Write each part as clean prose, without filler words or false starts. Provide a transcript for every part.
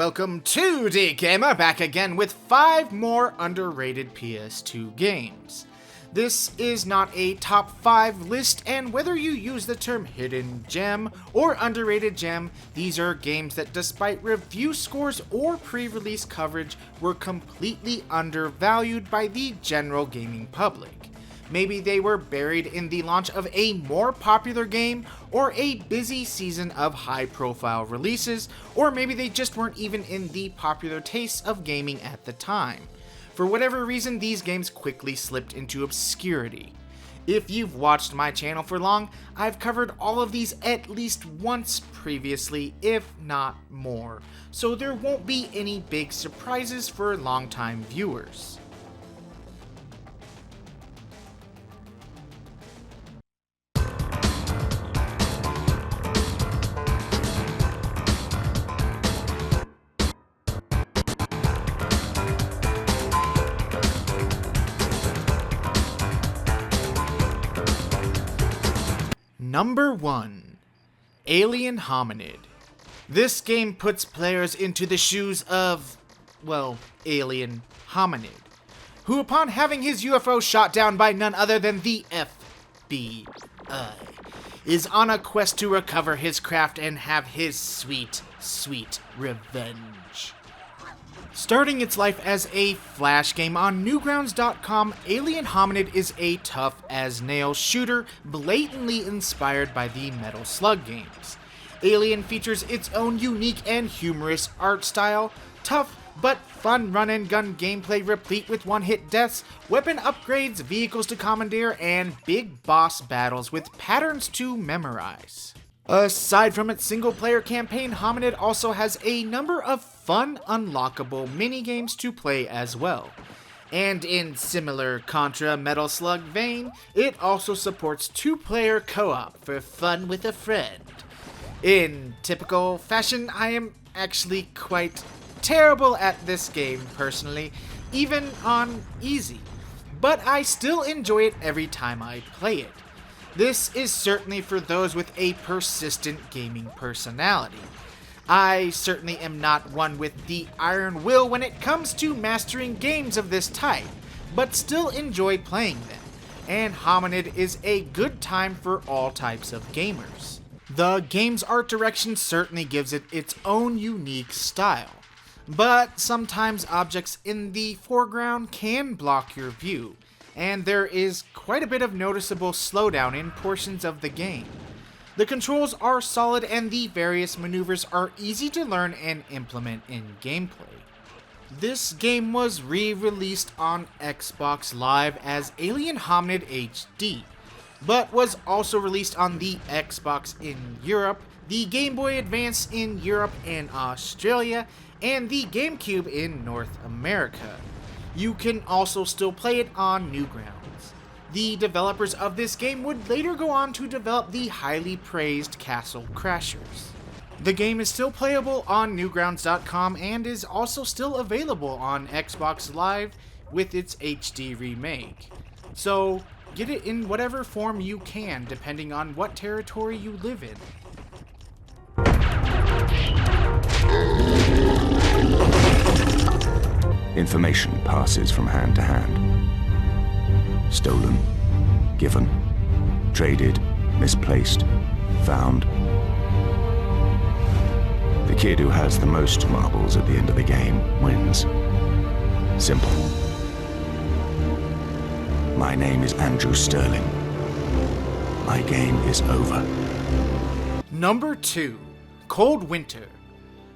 welcome to D-Gamer, back again with 5 more underrated PS2 games. This is not a top 5 list, and whether you use the term hidden gem or underrated gem, these are games that despite review scores or pre-release coverage were completely undervalued by the general gaming public. Maybe they were buried in the launch of a more popular game, or a busy season of high-profile releases, or maybe they just weren't even in the popular tastes of gaming at the time. For whatever reason, these games quickly slipped into obscurity. If you've watched my channel for long, I've covered all of these at least once previously, if not more, so there won't be any big surprises for longtime viewers. Number 1. Alien Hominid. This game puts players into the shoes of, well, Alien Hominid, who upon having his UFO shot down by none other than the FBI, is on a quest to recover his craft and have his sweet, sweet revenge. Starting its life as a flash game on Newgrounds.com, Alien Hominid is a tough-as-nails shooter blatantly inspired by the Metal Slug games. Alien features its own unique and humorous art style, tough but fun run-and-gun gameplay replete with one-hit deaths, weapon upgrades, vehicles to commandeer, and big boss battles with patterns to memorize. Aside from its single-player campaign, Hominid also has a number of fun, unlockable minigames to play as well. And in similar Contra Metal Slug vein, it also supports 2-player co-op for fun with a friend. In typical fashion, I am actually quite terrible at this game personally, even on easy, but I still enjoy it every time I play it. This is certainly for those with a persistent gaming personality. I certainly am not one with the iron will when it comes to mastering games of this type, but still enjoy playing them, and Hominid is a good time for all types of gamers. The game's art direction certainly gives it its own unique style, but sometimes objects in the foreground can block your view, and there is quite a bit of noticeable slowdown in portions of the game. The controls are solid and the various maneuvers are easy to learn and implement in gameplay. This game was re-released on Xbox Live as Alien Hominid HD, but was also released on the Xbox in Europe, the Game Boy Advance in Europe and Australia, and the GameCube in North America. You can also still play it on Newgrounds. The developers of this game would later go on to develop the highly praised Castle Crashers. The game is still playable on Newgrounds.com and is also still available on Xbox Live with its HD remake. So get it in whatever form you can, depending on what territory you live in. Information passes from hand to hand. Stolen, given, traded, misplaced, found. The kid who has the most marbles at the end of the game wins. Simple. My name is Andrew Sterling. My game is over. Number 2. Cold Winter.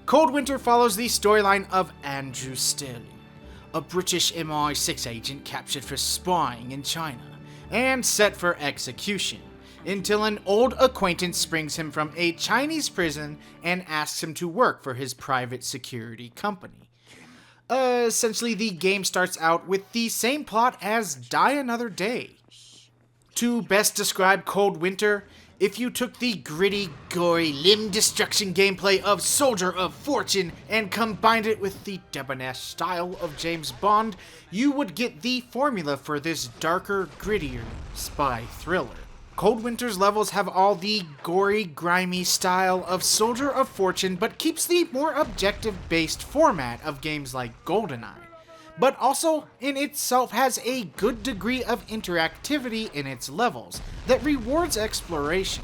Cold Winter follows the storyline of Andrew Sterling, a British MI6 agent captured for spying in China and set for execution, until an old acquaintance springs him from a Chinese prison and asks him to work for his private security company. Essentially, the game starts out with the same plot as Die Another Day. To best describe Cold Winter, if you took the gritty, gory, limb destruction gameplay of Soldier of Fortune and combined it with the debonair style of James Bond, you would get the formula for this darker, grittier spy thriller. Cold Winter's levels have all the gory, grimy style of Soldier of Fortune, but keeps the more objective-based format of games like GoldenEye, but also in itself has a good degree of interactivity in its levels that rewards exploration.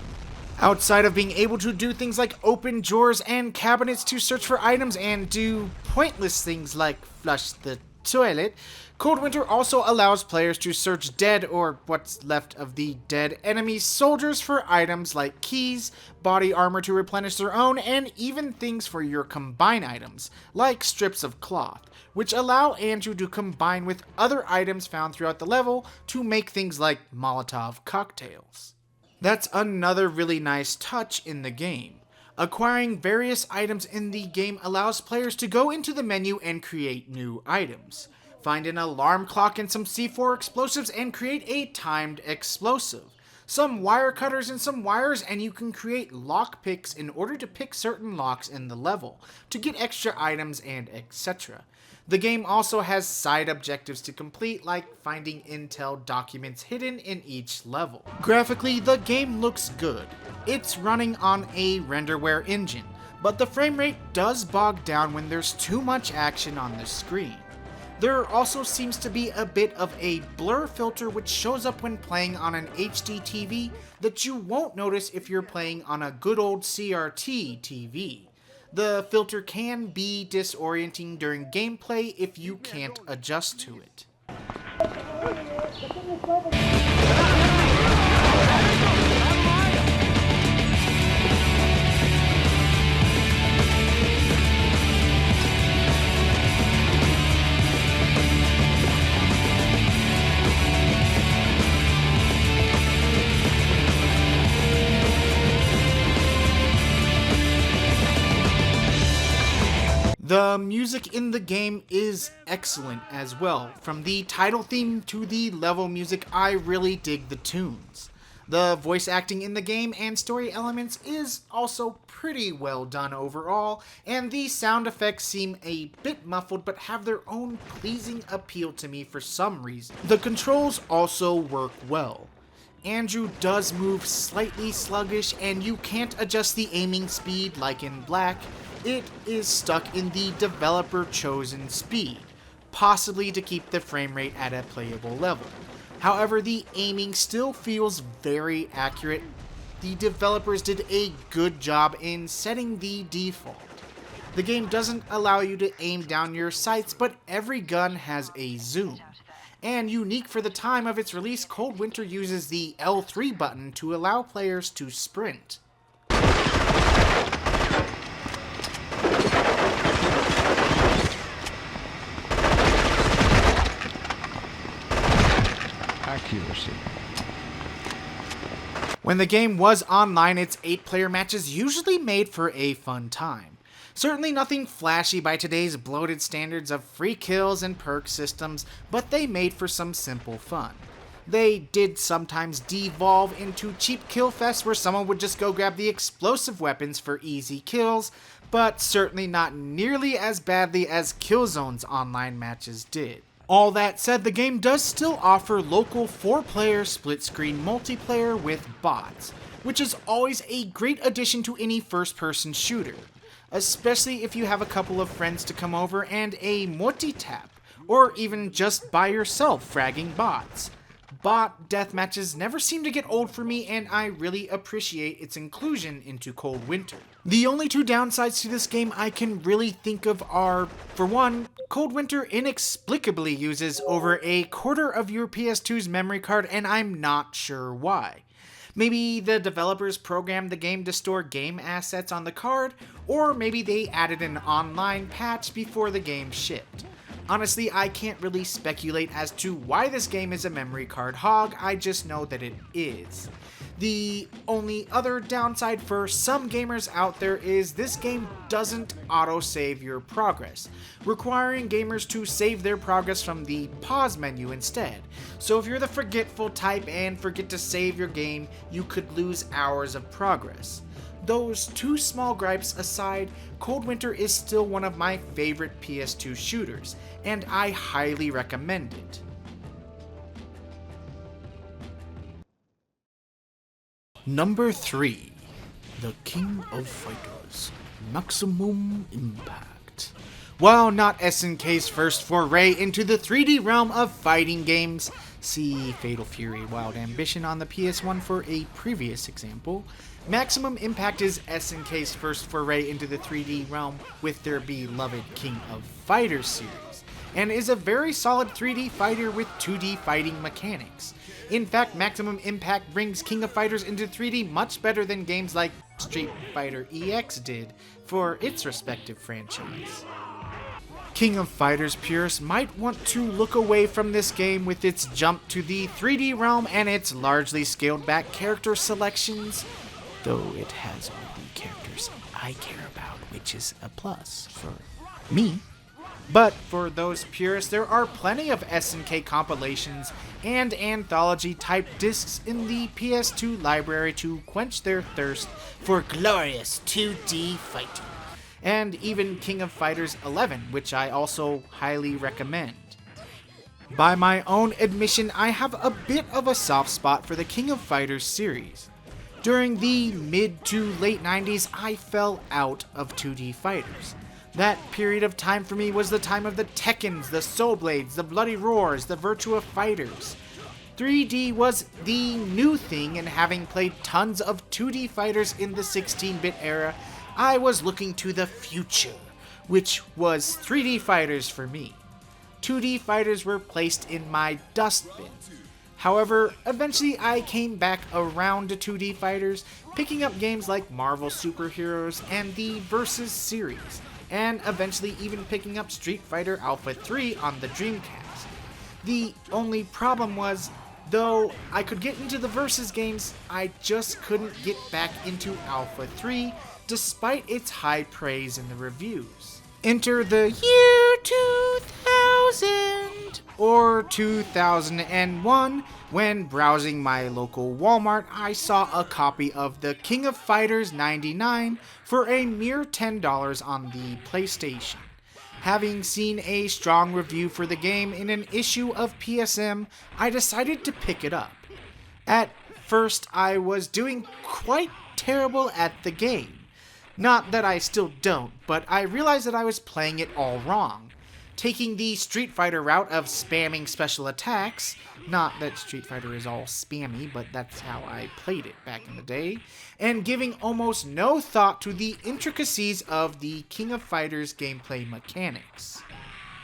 Outside of being able to do things like open drawers and cabinets to search for items and do pointless things like flush the toilet, Cold Winter also allows players to search dead or what's left of the dead enemy soldiers for items like keys, body armor to replenish their own, and even things for your combine items, like strips of cloth, which allow Andrew to combine with other items found throughout the level to make things like Molotov cocktails. That's another really nice touch in the game. Acquiring various items in the game allows players to go into the menu and create new items. Find an alarm clock and some C4 explosives and create a timed explosive. Some wire cutters and some wires, and you can create lock picks in order to pick certain locks in the level, to get extra items and etc. The game also has side objectives to complete, like finding intel documents hidden in each level. Graphically, the game looks good. It's running on a renderware engine, but the frame rate does bog down when there's too much action on the screen. There also seems to be a bit of a blur filter which shows up when playing on an HD TV that you won't notice if you're playing on a good old CRT TV. The filter can be disorienting during gameplay if you can't adjust to it. The music in the game is excellent as well. From the title theme to the level music, I really dig the tunes. The voice acting in the game and story elements is also pretty well done overall, and the sound effects seem a bit muffled but have their own pleasing appeal to me for some reason. The controls also work well. Andrew does move slightly sluggish, and you can't adjust the aiming speed like in Black. It is stuck in the developer-chosen speed, possibly to keep the frame rate at a playable level. However, the aiming still feels very accurate. The developers did a good job in setting the default. The game doesn't allow you to aim down your sights, but every gun has a zoom. And unique for the time of its release, Cold Winter uses the L3 button to allow players to sprint. Accuracy. When the game was online, its 8-player matches usually made for a fun time. Certainly nothing flashy by today's bloated standards of free kills and perk systems, but they made for some simple fun. They did sometimes devolve into cheap kill fests where someone would just go grab the explosive weapons for easy kills, but certainly not nearly as badly as Killzone's online matches did. All that said, the game does still offer local 4-player split-screen multiplayer with bots, which is always a great addition to any first-person shooter, especially if you have a couple of friends to come over and a multi-tap, or even just by yourself fragging bots. Bot deathmatches never seem to get old for me, and I really appreciate its inclusion into Cold Winter. The only two downsides to this game I can really think of are, for one, Cold Winter inexplicably uses over a quarter of your PS2's memory card, and I'm not sure why. Maybe the developers programmed the game to store game assets on the card, or maybe they added an online patch before the game shipped. Honestly, I can't really speculate as to why this game is a memory card hog, I just know that it is. The only other downside for some gamers out there is this game doesn't auto-save your progress, requiring gamers to save their progress from the pause menu instead. So if you're the forgetful type and forget to save your game, you could lose hours of progress. Those two small gripes aside, Cold Winter is still one of my favorite PS2 shooters, and I highly recommend it. Number 3. The King of Fighters, Maximum Impact. While not SNK's first foray into the 3D realm of fighting games, see Fatal Fury Wild Ambition on the PS1 for a previous example, Maximum Impact is SNK's first foray into the 3D realm with their beloved King of Fighters series, and is a very solid 3D fighter with 2D fighting mechanics. In fact, Maximum Impact brings King of Fighters into 3D much better than games like Street Fighter EX did for its respective franchise. King of Fighters purists might want to look away from this game with its jump to the 3D realm and its largely scaled back character selections, though it has all the characters I care about, which is a plus for me. But for those purists, there are plenty of SNK compilations and anthology-type discs in the PS2 library to quench their thirst for glorious 2D fighting. And even King of Fighters 11, which I also highly recommend. By my own admission, I have a bit of a soft spot for the King of Fighters series. During the mid to late 90s, I fell out of 2D fighters. That period of time for me was the time of the Tekkens, the Soul Blades, the Bloody Roars, the Virtua Fighters. 3D was the new thing, and having played tons of 2D fighters in the 16-bit era, I was looking to the future, which was 3D fighters for me. 2D fighters were placed in my dustbin. However, eventually I came back around to 2D fighters, picking up games like Marvel Superheroes and the Versus series, and eventually even picking up Street Fighter Alpha 3 on the Dreamcast. The only problem was, though I could get into the Versus games, I just couldn't get back into Alpha 3, despite its high praise in the reviews. Enter the year 2000 or 2001, when browsing my local Walmart, I saw a copy of the King of Fighters 99 for a mere $10 on the PlayStation. Having seen a strong review for the game in an issue of PSM, I decided to pick it up. At first, I was doing quite terrible at the game. Not that I still don't, but I realized that I was playing it all wrong. Taking the Street Fighter route of spamming special attacks, not that Street Fighter is all spammy, but that's how I played it back in the day, and giving almost no thought to the intricacies of the King of Fighters gameplay mechanics.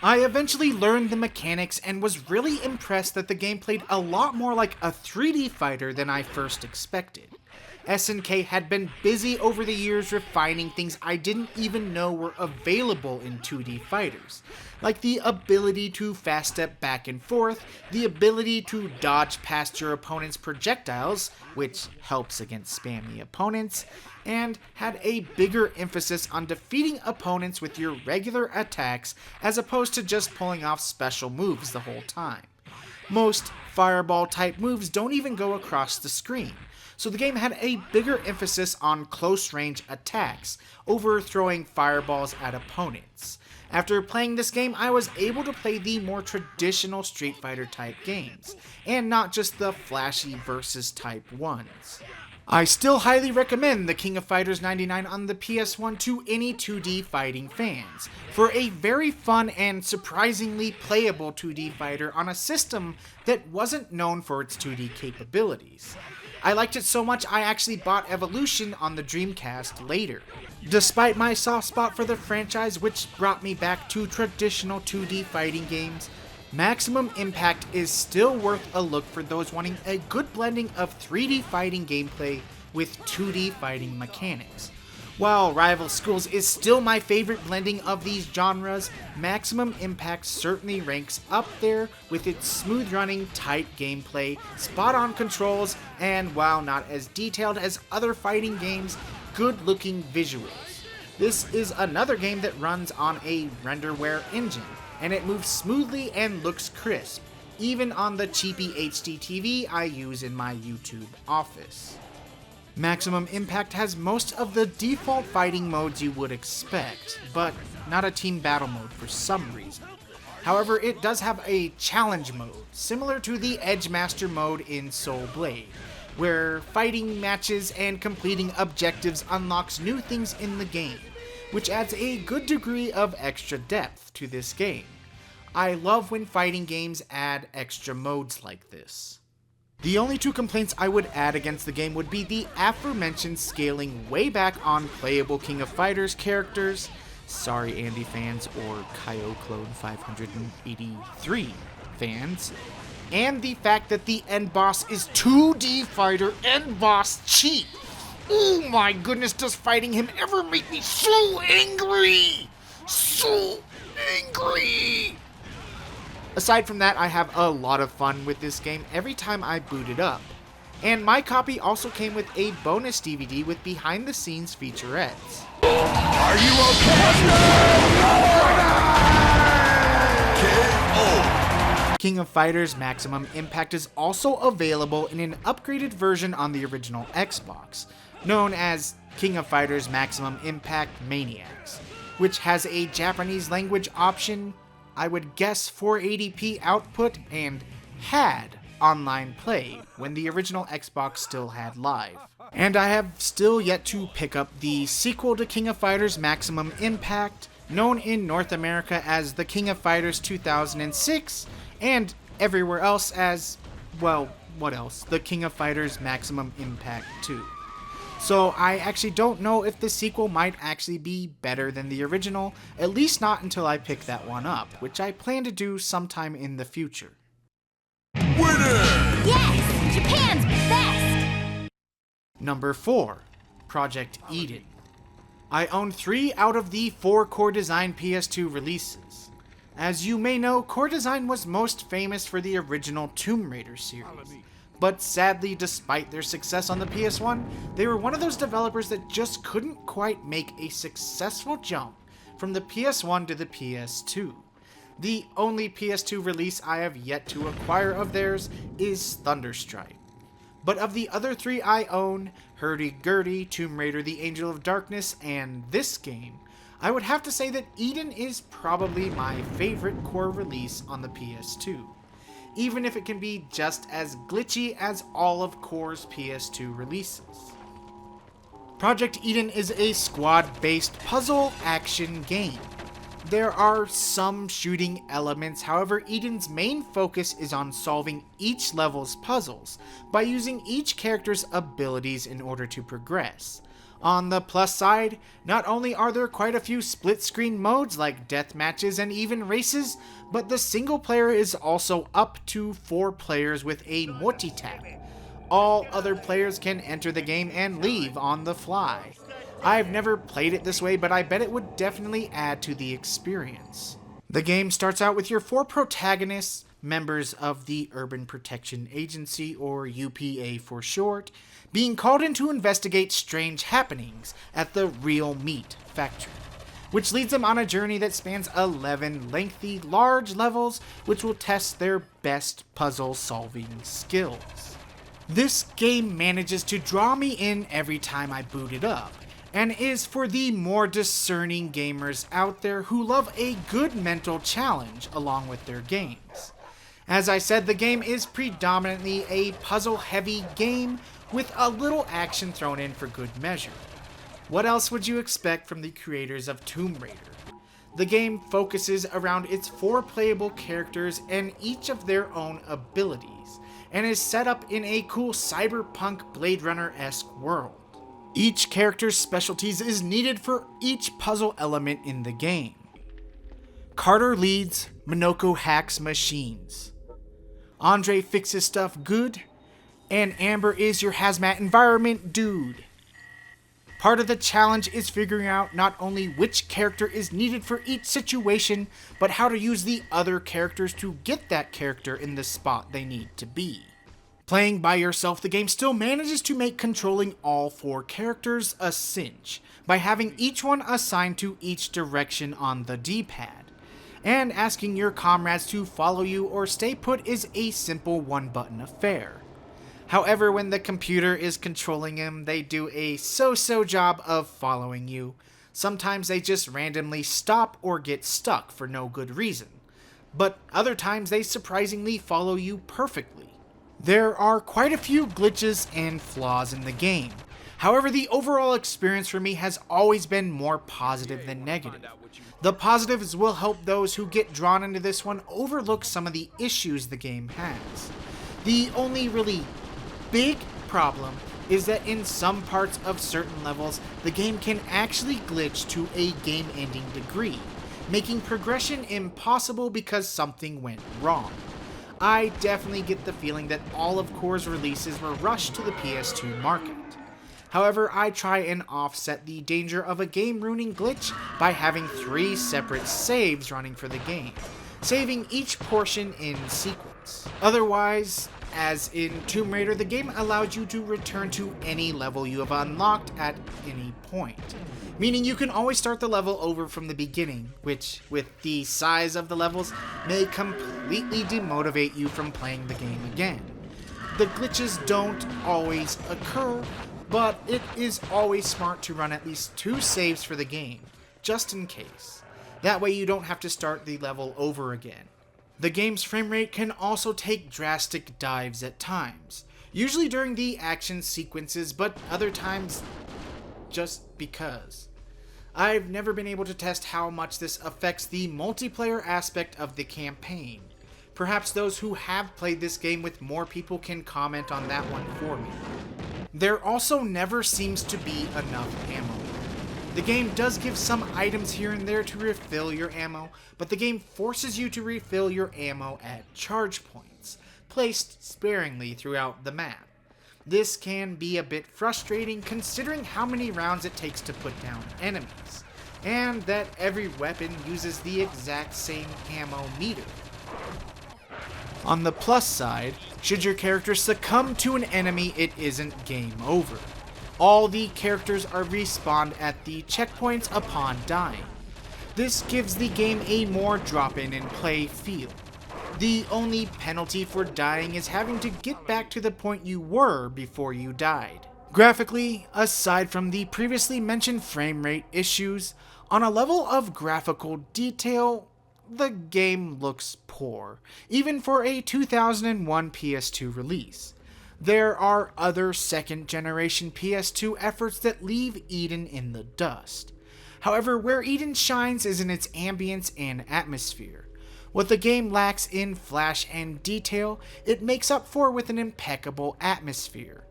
I eventually learned the mechanics and was really impressed that the game played a lot more like a 3D fighter than I first expected. SNK had been busy over the years refining things I didn't even know were available in 2D fighters, like the ability to fast step back and forth, the ability to dodge past your opponent's projectiles, which helps against spammy opponents, and had a bigger emphasis on defeating opponents with your regular attacks as opposed to just pulling off special moves the whole time. Most fireball type moves don't even go across the screen, so the game had a bigger emphasis on close-range attacks, overthrowing fireballs at opponents. After playing this game, I was able to play the more traditional Street Fighter type games, and not just the flashy Versus type ones. I still highly recommend the King of Fighters 99 on the PS1 to any 2D fighting fans, for a very fun and surprisingly playable 2D fighter on a system that wasn't known for its 2D capabilities. I liked it so much I actually bought Evolution on the Dreamcast later. Despite my soft spot for the franchise, which brought me back to traditional 2D fighting games, Maximum Impact is still worth a look for those wanting a good blending of 3D fighting gameplay with 2D fighting mechanics. While Rival Schools is still my favorite blending of these genres, Maximum Impact certainly ranks up there with its smooth-running, tight gameplay, spot-on controls, and while not as detailed as other fighting games, good-looking visuals. This is another game that runs on a renderware engine, and it moves smoothly and looks crisp, even on the cheapy HD TV I use in my YouTube office. Maximum Impact has most of the default fighting modes you would expect, but not a team battle mode for some reason. However, it does have a challenge mode, similar to the Edge Master mode in Soul Blade, where fighting matches and completing objectives unlocks new things in the game, which adds a good degree of extra depth to this game. I love when fighting games add extra modes like this. The only two complaints I would add against the game would be the aforementioned scaling way back on playable King of Fighters characters, sorry Andy fans or Kyo Clone 583 fans, and the fact that the end boss is 2D fighter end boss cheap. Oh my goodness, does fighting him ever make me so angry? So angry! Aside from that, I have a lot of fun with this game every time I boot it up. And my copy also came with a bonus DVD with behind the scenes featurettes. Are you okay? King of Fighters Maximum Impact is also available in an upgraded version on the original Xbox, known as King of Fighters Maximum Impact Maniacs, which has a Japanese language option, I would guess 480p output, and had online play when the original Xbox still had live. And I have still yet to pick up the sequel to King of Fighters Maximum Impact, known in North America as the King of Fighters 2006, and everywhere else as, well, what else? The King of Fighters Maximum Impact 2. So I actually don't know if the sequel might actually be better than the original, at least not until I pick that one up, which I plan to do sometime in the future. Winner! Yes! Japan's best! Number 4. Project Eden. I own 3 out of the 4 Core Design PS2 releases. As you may know, Core Design was most famous for the original Tomb Raider series. But sadly, despite their success on the PS1, they were one of those developers that just couldn't quite make a successful jump from the PS1 to the PS2. The only PS2 release I have yet to acquire of theirs is Thunderstrike. But of the other 3 I own, Hurdy-Gurdy, Tomb Raider the Angel of Darkness, and this game, I would have to say that Eden is probably my favorite Core release on the PS2. Even if it can be just as glitchy as all of Core's PS2 releases. Project Eden is a squad-based puzzle action game. There are some shooting elements, however, Eden's main focus is on solving each level's puzzles by using each character's abilities in order to progress. On the plus side, not only are there quite a few split-screen modes like death matches and even races, but the single player is also up to 4 players with a multi-tap. All other players can enter the game and leave on the fly. I've never played it this way, but I bet it would definitely add to the experience. The game starts out with your 4 protagonists, members of the Urban Protection Agency, or UPA for short, being called in to investigate strange happenings at the Real Meat factory, which leads them on a journey that spans 11 lengthy, large levels, which will test their best puzzle-solving skills. This game manages to draw me in every time I boot it up, and is for the more discerning gamers out there who love a good mental challenge along with their games. As I said, the game is predominantly a puzzle-heavy game with a little action thrown in for good measure. What else would you expect from the creators of Tomb Raider? The game focuses around its 4 playable characters and each of their own abilities, and is set up in a cool cyberpunk Blade Runner-esque world. Each character's specialties is needed for each puzzle element in the game. Carter leads, Minoko hacks machines. Andre fixes stuff good, and Amber is your hazmat environment dude. Part of the challenge is figuring out not only which character is needed for each situation, but how to use the other characters to get that character in the spot they need to be. Playing by yourself, the game still manages to make controlling all 4 characters a cinch, by having each one assigned to each direction on the D-pad. And asking your comrades to follow you or stay put is a simple one-button affair. However, when the computer is controlling them, they do a so-so job of following you. Sometimes they just randomly stop or get stuck for no good reason. But other times they surprisingly follow you perfectly. There are quite a few glitches and flaws in the game. However, the overall experience for me has always been more positive than negative. The positives will help those who get drawn into this one overlook some of the issues the game has. The only really big problem is that in some parts of certain levels, the game can actually glitch to a game-ending degree, making progression impossible because something went wrong. I definitely get the feeling that all of Core's releases were rushed to the PS2 market. However, I try and offset the danger of a game-ruining glitch by having 3 separate saves running for the game, saving each portion in sequence. Otherwise, as in Tomb Raider, the game allows you to return to any level you have unlocked at any point, meaning you can always start the level over from the beginning, which, with the size of the levels, may completely demotivate you from playing the game again. The glitches don't always occur, but it is always smart to run at least 2 saves for the game, just in case. That way you don't have to start the level over again. The game's frame rate can also take drastic dives at times, usually during the action sequences, but other times just because. I've never been able to test how much this affects the multiplayer aspect of the campaign. Perhaps those who have played this game with more people can comment on that one for me. There also never seems to be enough ammo. The game does give some items here and there to refill your ammo, but the game forces you to refill your ammo at charge points, placed sparingly throughout the map. This can be a bit frustrating considering how many rounds it takes to put down enemies, and that every weapon uses the exact same ammo meter. On the plus side, should your character succumb to an enemy, it isn't game over. All the characters are respawned at the checkpoints upon dying. This gives the game a more drop-in and play feel. The only penalty for dying is having to get back to the point you were before you died. Graphically, aside from the previously mentioned frame rate issues, on a level of graphical detail, the game looks poor, even for a 2001 PS2 release. There are other second-generation PS2 efforts that leave Eden in the dust. However, where Eden shines is in its ambience and atmosphere. What the game lacks in flash and detail, it makes up for with an impeccable atmosphere.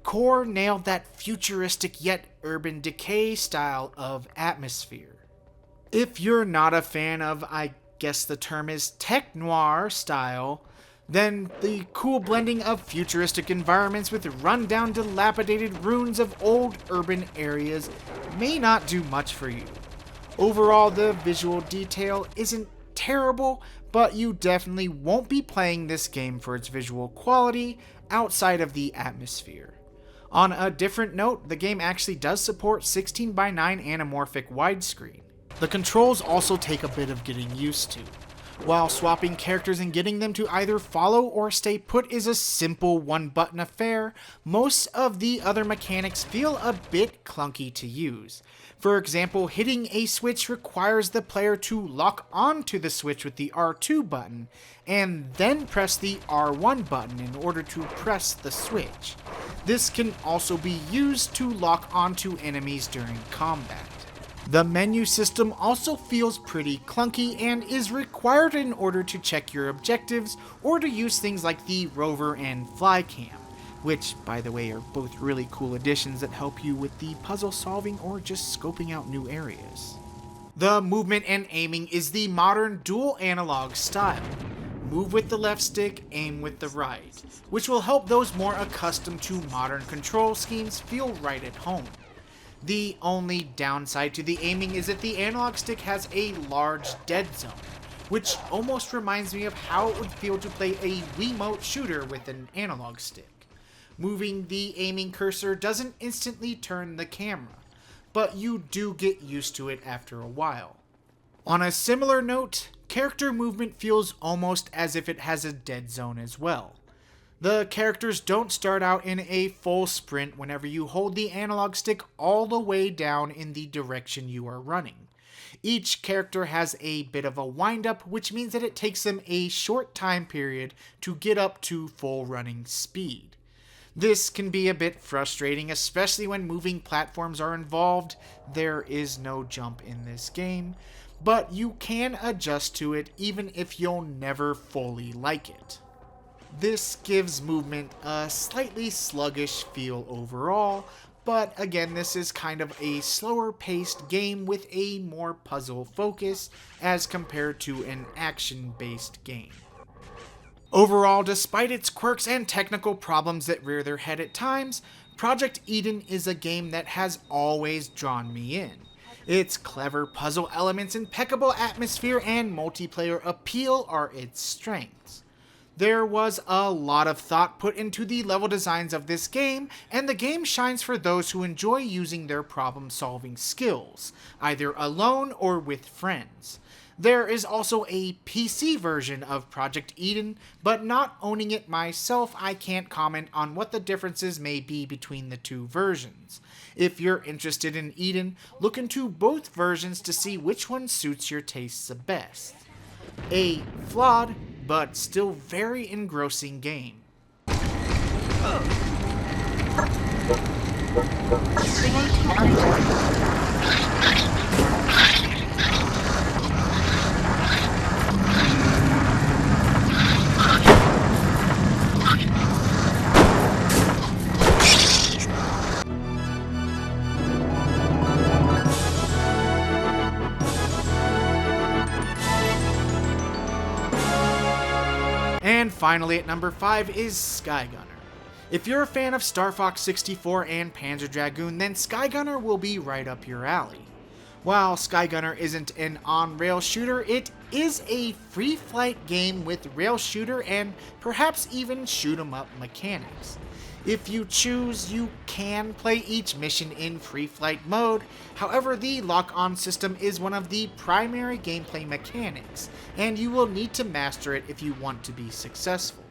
Core nailed that futuristic yet urban decay style of atmosphere. If you're not a fan of, I guess the term is tech noir style, then the cool blending of futuristic environments with rundown, dilapidated ruins of old urban areas may not do much for you. Overall, the visual detail isn't terrible, but you definitely won't be playing this game for its visual quality outside of the atmosphere. On a different note, the game actually does support 16:9 anamorphic widescreen. The controls also take a bit of getting used to. While swapping characters and getting them to either follow or stay put is a simple one-button affair, most of the other mechanics feel a bit clunky to use. For example, hitting a switch requires the player to lock onto the switch with the R2 button, and then press the R1 button in order to press the switch. This can also be used to lock onto enemies during combat. The menu system also feels pretty clunky and is required in order to check your objectives or to use things like the rover and flycam, which, by the way, are both really cool additions that help you with the puzzle solving or just scoping out new areas. The movement and aiming is the modern dual analog style. Move with the left stick, aim with the right, which will help those more accustomed to modern control schemes feel right at home. The only downside to the aiming is that the analog stick has a large dead zone, which almost reminds me of how it would feel to play a Wiimote shooter with an analog stick. Moving the aiming cursor doesn't instantly turn the camera, but you do get used to it after a while. On a similar note, character movement feels almost as if it has a dead zone as well. The characters don't start out in a full sprint whenever you hold the analog stick all the way down in the direction you are running. Each character has a bit of a wind-up, which means that it takes them a short time period to get up to full running speed. This can be a bit frustrating, especially when moving platforms are involved. There is no jump in this game, but you can adjust to it even if you'll never fully like it. This gives movement a slightly sluggish feel overall, but again, this is kind of a slower paced game with a more puzzle focus as compared to an action-based game. Overall, despite its quirks and technical problems that rear their head at times, Project Eden is a game that has always drawn me in. Its clever puzzle elements, impeccable atmosphere, and multiplayer appeal are its strengths. There was a lot of thought put into the level designs of this game, and the game shines for those who enjoy using their problem-solving skills, either alone or with friends. There is also a PC version of Project Eden, but not owning it myself, I can't comment on what the differences may be between the two versions. If you're interested in Eden, look into both versions to see which one suits your tastes the best. A flawed, but still very engrossing game. And finally at number 5 is Skygunner. If you're a fan of Star Fox 64 and Panzer Dragoon, then Skygunner will be right up your alley. While Skygunner isn't an on-rail shooter, it is a free flight game with rail shooter and perhaps even shoot 'em up mechanics. If you choose, you can play each mission in free flight mode. However, the lock-on system is one of the primary gameplay mechanics, and you will need to master it if you want to be successful.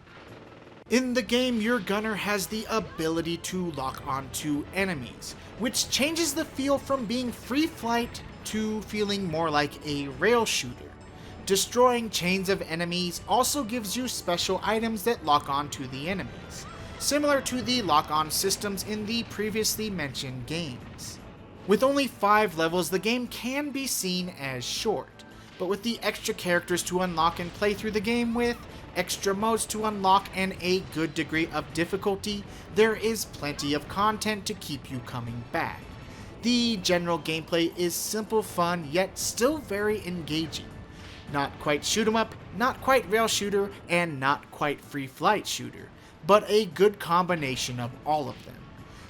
In the game, your gunner has the ability to lock onto enemies, which changes the feel from being free flight to feeling more like a rail shooter. Destroying chains of enemies also gives you special items that lock onto the enemies, similar to the lock-on systems in the previously mentioned games. With only 5 levels, the game can be seen as short, but with the extra characters to unlock and play through the game with, extra modes to unlock, and a good degree of difficulty, there is plenty of content to keep you coming back. The general gameplay is simple fun, yet still very engaging. Not quite shoot 'em up, not quite rail shooter, and not quite free flight shooter, but a good combination of all of them.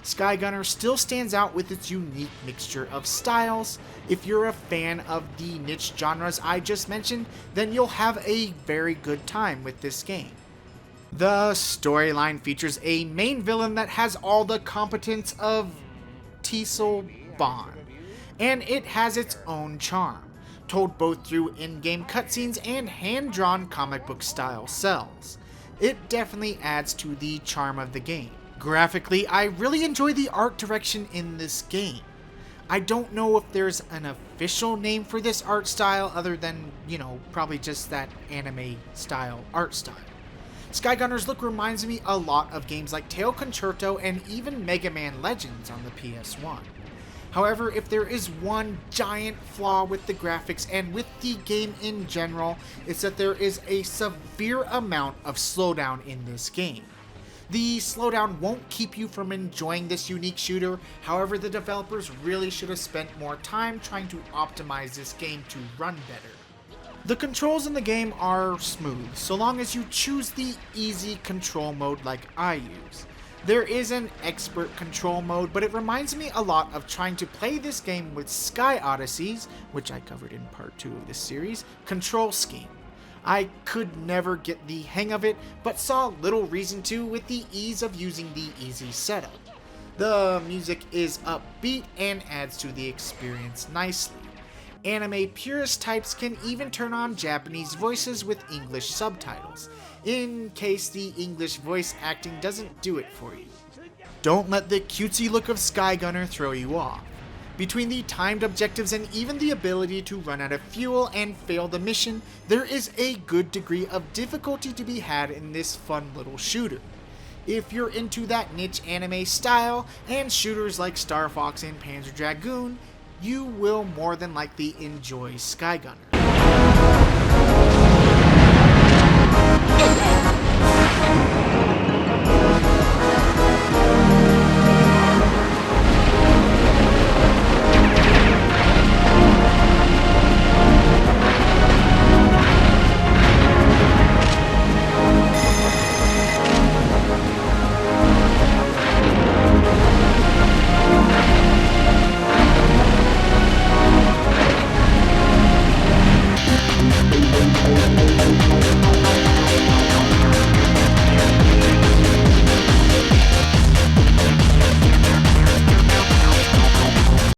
Skygunner still stands out with its unique mixture of styles. If you're a fan of the niche genres I just mentioned, then you'll have a very good time with this game. The storyline features a main villain that has all the competence of Teasel Bond, and it has its own charm, told both through in-game cutscenes and hand-drawn comic book style cells. It definitely adds to the charm of the game. Graphically, I really enjoy the art direction in this game. I don't know if there's an official name for this art style other than, probably just that anime style art style. Skygunner's look reminds me a lot of games like Tail Concerto and even Mega Man Legends on the PS1. However, if there is one giant flaw with the graphics and with the game in general, it's that there is a severe amount of slowdown in this game. The slowdown won't keep you from enjoying this unique shooter, however the developers really should have spent more time trying to optimize this game to run better. The controls in the game are smooth, so long as you choose the easy control mode like I use. There is an expert control mode, but it reminds me a lot of trying to play this game with Sky Odyssey's, which I covered in part 2 of this series, control scheme. I could never get the hang of it, but saw little reason to with the ease of using the easy setup. The music is upbeat and adds to the experience nicely. Anime purist types can even turn on Japanese voices with English subtitles, in case the English voice acting doesn't do it for you. Don't let the cutesy look of Skygunner throw you off. Between the timed objectives and even the ability to run out of fuel and fail the mission, there is a good degree of difficulty to be had in this fun little shooter. If you're into that niche anime style and shooters like Star Fox and Panzer Dragoon, you will more than likely enjoy Skygunner.